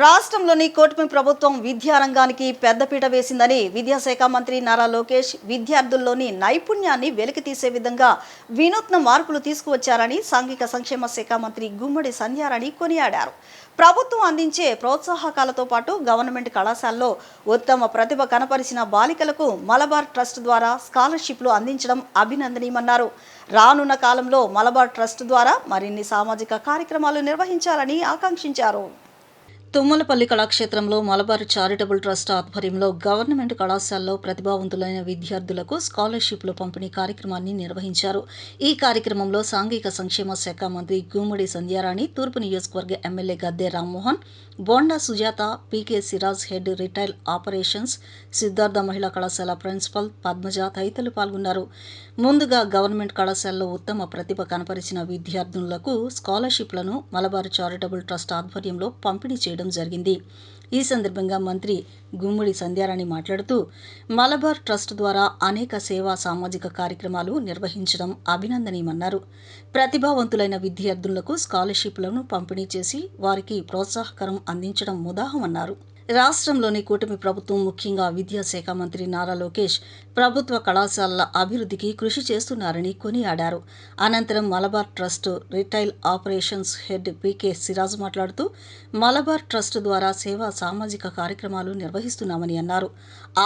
రాష్ట్రంలోని కూటమి ప్రభుత్వం విద్యారంగానికి పెద్దపీట వేసిందని విద్యాశాఖ మంత్రి నారా లోకేష్ విద్యార్థుల్లోని నైపుణ్యాన్ని వెలికితీసే విధంగా వినూత్న మార్పులు తీసుకువచ్చారని సాంఘిక సంక్షేమ శాఖ మంత్రి గుమ్మడి సంధ్యారాణి కొనియాడారు. ప్రభుత్వం అందించే ప్రోత్సాహకాలతో పాటు గవర్నమెంట్ కళాశాలలో ఉత్తమ ప్రతిభ కనపరిచిన బాలికలకు మలబార్ ట్రస్ట్ ద్వారా స్కాలర్షిప్లు అందించడం అభినందనీయమన్నారు. రానున్న కాలంలో మలబార్ ట్రస్ట్ ద్వారా మరిన్ని సామాజిక కార్యక్రమాలు నిర్వహించాలని ఆకాంక్షించారు. తుమ్మలపల్లి కళాక్షేత్రంలో మలబార్ చారిటబుల్ ట్రస్ట్ ఆధ్వర్యంలో గవర్నమెంట్ కళాశాలలో ప్రతిభావంతులైన విద్యార్థులకు స్కాలర్షిప్లు పంపిణీ కార్యక్రమాన్ని నిర్వహించారు. ఈ కార్యక్రమంలో సాంఘిక సంక్షేమ శాఖ మంత్రి గుమ్మడి సంధ్యారాణి, తూర్పు నియోజకవర్గ MLA Gadde Rammohan, Bonda Sujatha, PK Siraj head retail operations, Siddhartha మహిళా కళాశాల ప్రిన్సిపల్ పద్మజ తదితరులు పాల్గొన్నారు. ముందుగా గవర్నమెంట్ కళాశాలలో ఉత్తమ ప్రతిభ కనపరిచిన విద్యార్థులకు స్కాలర్షిప్లను మలబార్ చారిటబుల్ ట్రస్ట్ ఆధ్వర్యంలో పంపిణీ చేయడం జరిగింది. ఈ సందర్భంగా మంత్రి గుమ్మడి సంధ్యారాణి మాట్లాడుతూ, మలబార్ ట్రస్ట్ ద్వారా అనేక సేవా సామాజిక కార్యక్రమాలు నిర్వహించడం అభినందనీయమన్నారు. ప్రతిభావంతులైన విద్యార్థులకు స్కాలర్షిప్లను పంపిణీ చేసి వారికి ప్రోత్సాహకరం అందించడం ముదాహమన్నారు. రాష్ట్రంలోని కూటమి ప్రభుత్వం, ముఖ్యంగా విద్యాశాఖ మంత్రి నారా లోకేష్ ప్రభుత్వ కళాశాలల అభివృద్ధికి కృషి చేస్తున్నారని కొనియాడారు. అనంతరం Malabar trust retail operations head PK Siraj మాట్లాడుతూ, మలబార్ ట్రస్ట్ ద్వారా సేవా సామాజిక కార్యక్రమాలు నిర్వహిస్తున్నామని అన్నారు.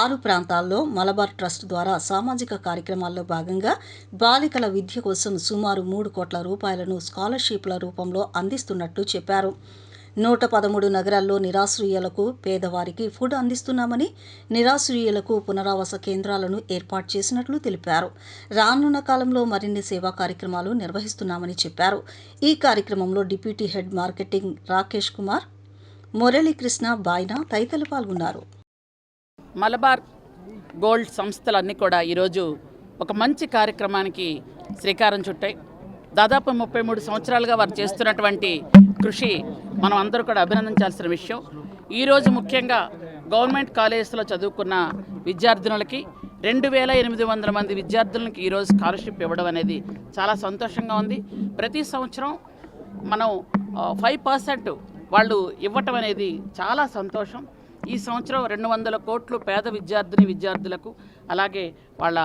6 ప్రాంతాల్లో మలబార్ ట్రస్ట్ ద్వారా సామాజిక కార్యక్రమాల్లో భాగంగా బాలికల విద్య కోసం సుమారు 3 కోట్ల రూపాయలను స్కాలర్షిప్ల రూపంలో అందిస్తున్నట్లు చెప్పారు. 113 నగరాల్లో నిరాశ్రయులకు, పేదవారికి ఫుడ్ అందిస్తున్నామని, నిరాశ్రయులకు పునరావాస కేంద్రాలను ఏర్పాటు చేసినట్లు తెలిపారు. రానున్న కాలంలో మరిన్ని సేవా కార్యక్రమాలు నిర్వహిస్తున్నామని చెప్పారు. ఈ కార్యక్రమంలో deputy head marketing Rakesh Kumar, Muralikrishna, బాయ్నా తదితరులు పాల్గొన్నారు. మలబార్ గోల్డ్ సంస్థలన్నీ కూడా ఈరోజు ఒక మంచి కార్యక్రమానికి శ్రీకారం చుట్టాయి. దాదాపు 33 సంవత్సరాలుగా వారు చేస్తున్నటువంటి కృషి మనం అందరూ కూడా అభినందించాల్సిన విషయం. ఈరోజు ముఖ్యంగా గవర్నమెంట్ కాలేజెస్లో చదువుకున్న విద్యార్థినులకి 2800 మంది విద్యార్థులకి ఈరోజు స్కాలర్షిప్ ఇవ్వడం అనేది చాలా సంతోషంగా ఉంది. ప్రతి సంవత్సరం మనం 5% వాళ్ళు ఇవ్వటం అనేది చాలా సంతోషం. ఈ సంవత్సరం 200 కోట్లు పేద విద్యార్థులకు, అలాగే వాళ్ళ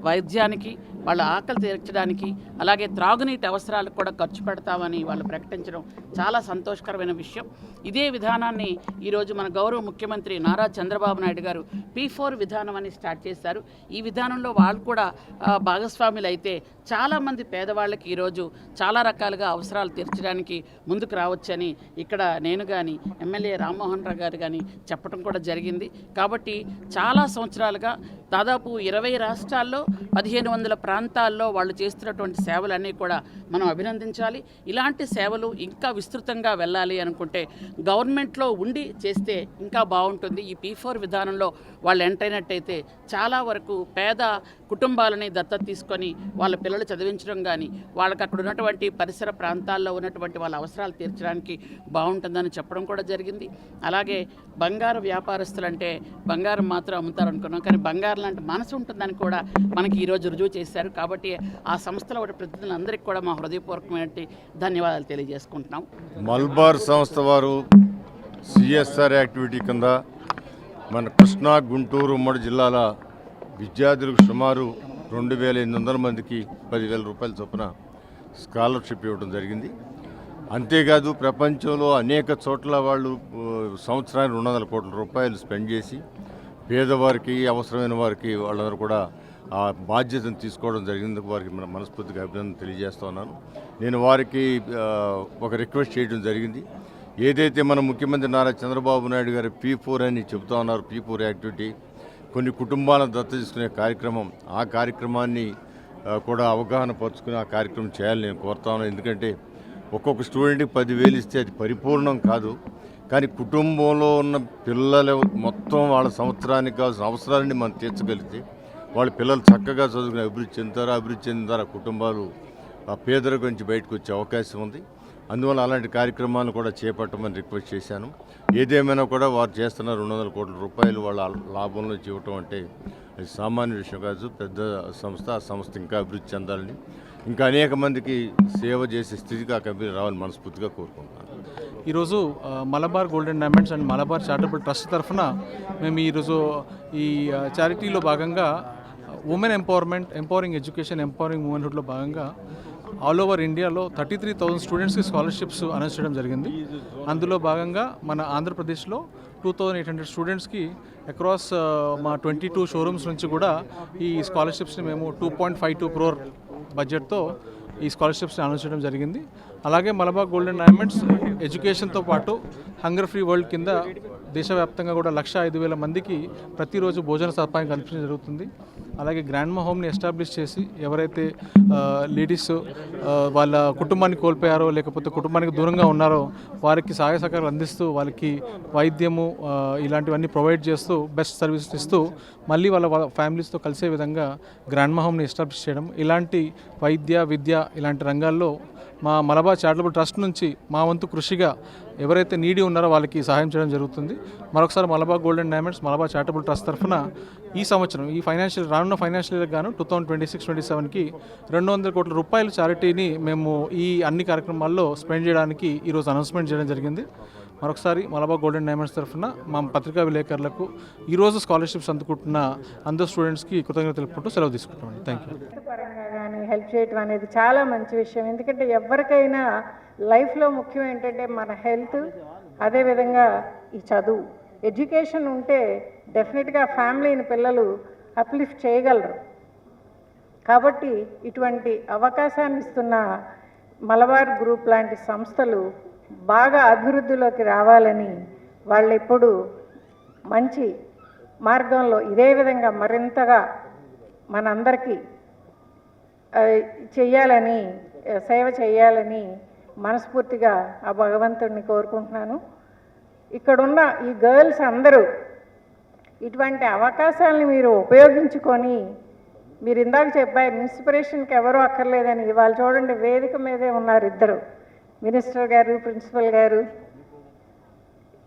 వైద్యానికి, వాళ్ళ ఆకలి తీర్చడానికి, అలాగే త్రాగునీటి అవసరాలకు కూడా ఖర్చు పెడతామని వాళ్ళు ప్రకటించడం చాలా సంతోషకరమైన విషయం. ఇదే విధానాన్ని ఈరోజు మన గౌరవ ముఖ్యమంత్రి నారా చంద్రబాబు నాయుడు గారు P4 విధానం అని స్టార్ట్ చేశారు. ఈ విధానంలో వాళ్ళు కూడా భాగస్వాములు అయితే చాలామంది పేదవాళ్ళకి ఈరోజు చాలా రకాలుగా అవసరాలు తీర్చడానికి ముందుకు రావచ్చని ఇక్కడ నేను కానీ ఎమ్మెల్యే రామ్మోహన్ రావు గారు కానీ చెప్పడం కూడా జరిగింది. కాబట్టి చాలా సంవత్సరాలుగా దాదాపు 20 రాష్ట్రాల్లో 1500 ప్రాంతాల్లో వాళ్ళు చేస్తున్నటువంటి సేవలన్నీ కూడా మనం అభినందించాలి. ఇలాంటి సేవలు ఇంకా విస్తృతంగా వెళ్ళాలి అనుకుంటే గవర్నమెంట్లో ఉండి చేస్తే ఇంకా బాగుంటుంది. ఈ P4 విధానంలో వాళ్ళు ఎంటర్ అయినట్టయితే చాలా వరకు పేద కుటుంబాలని దత్తత తీసుకొని వాళ్ళ పిల్లలు చదివించడం కానీ, వాళ్ళకి అక్కడ ఉన్నటువంటి పరిసర ప్రాంతాల్లో ఉన్నటువంటి వాళ్ళ అవసరాలు తీర్చడానికి బాగుంటుందని చెప్పడం కూడా జరిగింది. అలాగే బంగారు వ్యాపారస్తులంటే బంగారం మాత్రం అమ్ముతారు అనుకున్నాం, కానీ బంగారం లాంటి మనసు ఉంటుందని కూడా మనకి ఈరోజు రుజువు చేశారు. కాబట్టి ఆ సంస్థల ప్రతినిధులందరికీ కూడా మా హృదయపూర్వకమైన ధన్యవాదాలు తెలియజేసుకుంటున్నాం. మల్బార్ సంస్థ వారు CSR యాక్టివిటీ కింద మన కృష్ణా, గుంటూరు ఉమ్మడి జిల్లాల విద్యార్థులకు సుమారు 2800 మందికి 10,000 రూపాయల చొప్పున స్కాలర్షిప్ ఇవ్వడం జరిగింది. అంతేకాదు ప్రపంచంలో అనేక చోట్ల వాళ్ళు సంవత్సరానికి 200 కోట్ల రూపాయలు స్పెండ్ చేసి పేదవారికి, అవసరమైన వారికి వాళ్ళందరూ కూడా ఆ బాధ్యతను తీసుకోవడం జరిగింది. వారికి మన మనస్ఫూర్తిగా అభినందన తెలియజేస్తూ ఉన్నాను. నేను వారికి ఒక రిక్వెస్ట్ చేయడం జరిగింది. ఏదైతే మన ముఖ్యమంత్రి నారా చంద్రబాబు నాయుడు గారు P4 అని చెబుతూ ఉన్నారు, P4 యాక్టివిటీ, కొన్ని కుటుంబాలను దత్తత తీసుకునే కార్యక్రమం, ఆ కార్యక్రమాన్ని కూడా అవగాహన పరుచుకుని ఆ కార్యక్రమం చేయాలని నేను కోరుతా ఉన్నాను. ఎందుకంటే ఒక్కొక్క స్టూడెంట్కి 10,000 ఇస్తే అది పరిపూర్ణం కాదు. కానీ కుటుంబంలో ఉన్న పిల్లలు మొత్తం వాళ్ళ సంవత్సరానికి కావాల్సిన అవసరాలని మనం తీర్చగలిగితే వాళ్ళ పిల్లలు చక్కగా చదువుకుని అభివృద్ధి చెందిన ద్వారా కుటుంబాలు ఆ పేదరికం నుంచి బయటకు వచ్చే అవకాశం ఉంది. అందువల్ల అలాంటి కార్యక్రమాలను కూడా చేపట్టమని రిక్వెస్ట్ చేశాను. ఏదేమైనా కూడా వారు చేస్తున్న 200 కోట్ల రూపాయలు వాళ్ళ లాభంలో ఇవ్వటం అంటే అది సామాన్య విషయం కాదు. పెద్ద సంస్థ, ఆ సంస్థ ఇంకా అభివృద్ధి చెందాలని, ఇంకా అనేక మందికి సేవ చేసే స్థితికి ఆ కంపెనీ రావాలని మనస్ఫూర్తిగా కోరుకుంటున్నాను. ఈరోజు Malabar golden diamonds and Malabar charitable trust తరఫున మేము ఈరోజు ఈ చారిటీలో భాగంగా ఉమెన్ ఎంపవరింగ్ ఎడ్యుకేషన్ ఎంపవరింగ్ మూవ్మెంట్లో భాగంగా ఆల్ ఓవర్ ఇండియాలో 33,000 స్టూడెంట్స్కి స్కాలర్షిప్స్ అనౌన్స్ చేయడం జరిగింది. అందులో భాగంగా మన ఆంధ్రప్రదేశ్లో 2,800 స్టూడెంట్స్కి అక్రాస్ మా 22 షోరూమ్స్ నుంచి కూడా ఈ స్కాలర్షిప్స్ని మేము 2.52 crore బడ్జెట్తో ఈ స్కాలర్షిప్స్ని అనౌన్స్ చేయడం జరిగింది. అలాగే మలబార్ గోల్డెన్ డైమండ్స్ ఎడ్యుకేషన్తో పాటు హంగర్ ఫ్రీ వరల్డ్ కింద దేశవ్యాప్తంగా కూడా 105,000 మందికి ప్రతిరోజు భోజన సదుపాయం కల్పించడం జరుగుతుంది. అలాగే గ్రాండ్మా హోమ్ని ఎస్టాబ్లిష్ చేసి ఎవరైతే లేడీస్ వాళ్ళ కుటుంబాన్ని కోల్పోయారో లేకపోతే కుటుంబానికి దూరంగా ఉన్నారో వారికి సహాయ సహకారాలు అందిస్తూ వాళ్ళకి వైద్యము ఇలాంటివన్నీ ప్రొవైడ్ చేస్తూ బెస్ట్ సర్వీసెస్ ఇస్తూ మళ్ళీ వాళ్ళ ఫ్యామిలీస్తో కలిసే విధంగా గ్రాండ్మా హోమ్ని ఎస్టాబ్లిష్ చేయడం, ఇలాంటి వైద్య విద్య ఇలాంటి రంగాల్లో మా మలబార్ చారిటబుల్ ట్రస్ట్ నుంచి మా వంతు కృషిగా ఎవరైతే నీడి ఉన్నారో వాళ్ళకి సహాయం చేయడం జరుగుతుంది. మరొకసారి Malabar golden diamonds Malabar charitable trust తరఫున ఈ సంవత్సరం ఈ రానున్న ఫైనాన్షియల్ ఇయర్కి గాను 2026-27కి 200 కోట్ల రూపాయల చారిటీని మేము ఈ అన్ని కార్యక్రమాల్లో స్పెండ్ చేయడానికి ఈరోజు అనౌన్స్మెంట్ చేయడం జరిగింది. మరొకసారి మలబార్ గోల్డెన్ డైమండ్స్ తరఫున మా పత్రికా విలేకరులకు ఈరోజు స్కాలర్షిప్స్ అందుకుంటున్న అందరు స్టూడెంట్స్కి కృతజ్ఞతలు తెలుపుకుంటూ సెలవు తీసుకుంటామండి. Thank you. పరంగా కానీ హెల్ప్ చేయడం అనేది చాలా మంచి విషయం. ఎందుకంటే ఎవరికైనా లైఫ్లో ముఖ్యం ఏంటంటే మన హెల్త్, అదేవిధంగా ఈ చదువు, ఎడ్యుకేషన్ ఉంటే డెఫినెట్గా ఫ్యామిలీని పిల్లలు అప్లిఫ్ట్ చేయగలరు. కాబట్టి ఇటువంటి అవకాశాన్ని ఇస్తున్న మలబార్ గ్రూప్ లాంటి సంస్థలు బాగా అభివృద్ధిలోకి రావాలని, వాళ్ళు ఎప్పుడు మంచి మార్గంలో ఇదే విధంగా మరింతగా మనందరికీ చేయాలని, సేవ చేయాలని మనస్ఫూర్తిగా ఆ భగవంతుడిని కోరుకుంటున్నాను. ఇక్కడున్న ఈ గర్ల్స్ అందరూ ఇటువంటి అవకాశాలని మీరు ఉపయోగించుకొని, మీరు ఇందాక చెప్పారు ఇన్స్పిరేషన్కి ఎవరూ అక్కర్లేదని, ఇవాళ చూడండి వేదిక మీదే ఉన్నారు ఇద్దరు, మినిస్టర్ గారు, ప్రిన్సిపల్ గారు.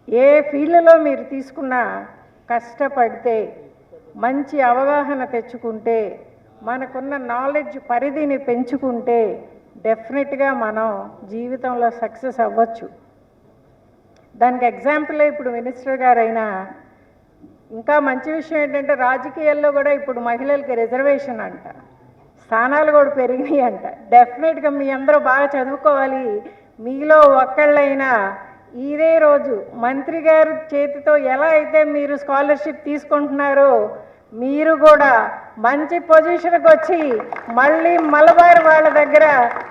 ఏ ఫీల్డ్లో మీరు తీసుకున్నా కష్టపడితే, మంచి అవగాహన తెచ్చుకుంటే, మనకున్న నాలెడ్జ్ పరిధిని పెంచుకుంటే డెఫినెట్గా మనం జీవితంలో సక్సెస్ అవ్వచ్చు. దానికి ఎగ్జాంపులే ఇప్పుడు మినిస్టర్ గారైనా. ఇంకా మంచి విషయం ఏంటంటే రాజకీయాల్లో కూడా ఇప్పుడు మహిళలకి రిజర్వేషన్ అంట, స్థానాలు కూడా పెరిగినాయి అంట. డెఫినెట్గా మీ అందరూ బాగా చదువుకోవాలి. మీలో ఒక్కళ్ళైనా ఇదే రోజు మంత్రి గారి చేతితో ఎలా అయితే మీరు స్కాలర్షిప్ తీసుకుంటున్నారో మీరు కూడా మంచి పొజిషన్కి వచ్చి మళ్ళీ మలబార్ వాళ్ళ దగ్గర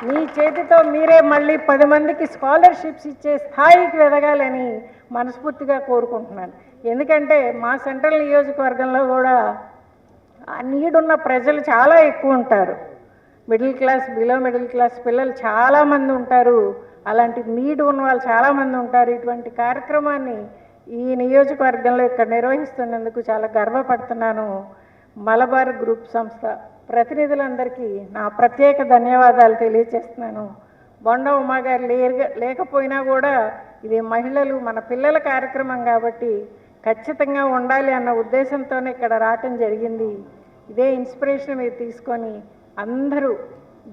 మీ చేతితో మీరే మళ్ళీ 10 మందికి స్కాలర్షిప్స్ ఇచ్చే స్థాయికి ఎదగాలని మనస్ఫూర్తిగా కోరుకుంటున్నాను. ఎందుకంటే మా సెంట్రల్ నియోజకవర్గంలో కూడా ఆ నీడున్న ప్రజలు చాలా ఎక్కువ ఉంటారు. Middle class, below middle class పిల్లలు చాలామంది ఉంటారు. అలాంటి నీడ్ ఉన్న వాళ్ళు చాలామంది ఉంటారు. ఇటువంటి కార్యక్రమాన్ని ఈ నియోజకవర్గంలో ఇక్కడ నిర్వహిస్తున్నందుకు చాలా గర్వపడుతున్నాను. మలబార్ గ్రూప్ సంస్థ ప్రతినిధులందరికీ నా ప్రత్యేక ధన్యవాదాలు తెలియజేస్తున్నాను. బొండ ఉమా గారు లేకపోయినా కూడా ఇది మహిళలు, మన పిల్లల కార్యక్రమం కాబట్టి ఖచ్చితంగా ఉండాలి అన్న ఉద్దేశంతోనే ఇక్కడ రావటం జరిగింది. ఇదే ఇన్స్పిరేషన్ మీరు తీసుకొని అందరూ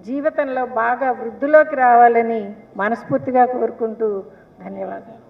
జీవితంలో బాగా వృద్ధిలోకి రావాలని మనస్ఫూర్తిగా కోరుకుంటూ ధన్యవాదాలు.